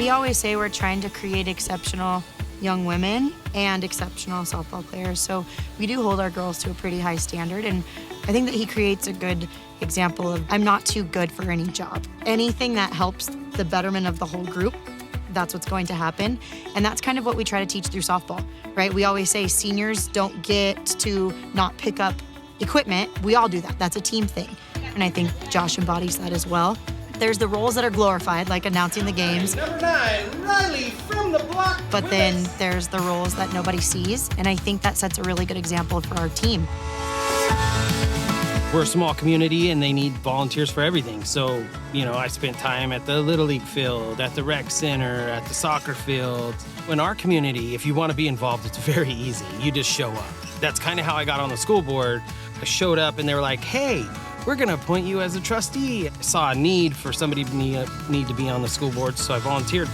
We always say we're trying to create exceptional young women and exceptional softball players. So we do hold our girls to a pretty high standard. And I think that he creates a good example of, I'm not too good for any job. Anything that helps the betterment of the whole group, that's what's going to happen. And that's kind of what we try to teach through softball, right? We always say seniors don't get to not pick up equipment. We all do that. That's a team thing. And I think Josh embodies that as well. There's the roles that are glorified, like announcing the games. Number 9, Riley from the block. But then there's the roles that nobody sees. And I think that sets a really good example for our team. We're a small community and they need volunteers for everything. So, I spent time at the Little League field, at the rec center, at the soccer field. In our community, if you want to be involved, it's very easy. You just show up. That's kind of how I got on the school board. I showed up and they were like, hey, we're going to appoint you as a trustee. I saw a need for somebody to need to be on the school board, so I volunteered.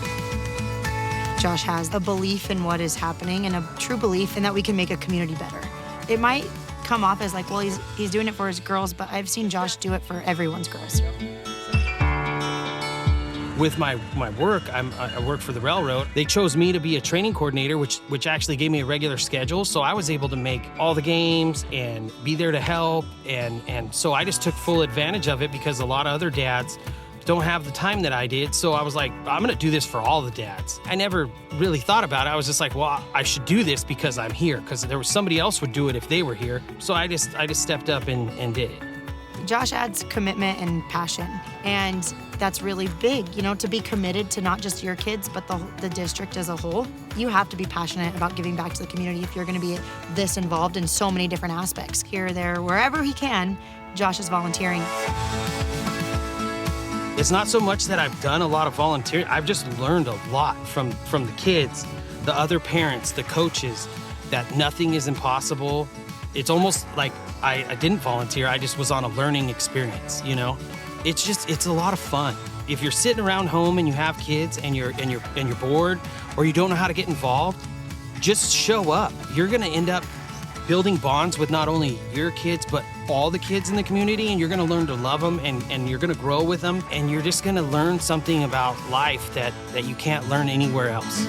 Josh has a belief in what is happening and a true belief in that we can make a community better. It might come off as like, well, he's doing it for his girls, but I've seen Josh do it for everyone's girls. With my work, I work for the railroad. They chose me to be a training coordinator, which actually gave me a regular schedule. So I was able to make all the games and be there to help. And so I just took full advantage of it because a lot of other dads don't have the time that I did. So I was like, I'm gonna do this for all the dads. I never really thought about it. I was just like, well, I should do this because I'm here, because there was somebody else would do it if they were here. So I just stepped up and did it. Josh adds commitment and passion, and that's really big, to be committed to not just your kids, but the district as a whole. You have to be passionate about giving back to the community if you're gonna be this involved in so many different aspects. Here, there, wherever he can, Josh is volunteering. It's not so much that I've done a lot of volunteering. I've just learned a lot from the kids, the other parents, the coaches, that nothing is impossible. It's almost like I didn't volunteer. I just was on a learning experience, It's a lot of fun. If you're sitting around home and you have kids and you're bored or you don't know how to get involved, just show up. You're gonna end up building bonds with not only your kids, but all the kids in the community, and you're gonna learn to love them and you're gonna grow with them, and you're just gonna learn something about life that you can't learn anywhere else.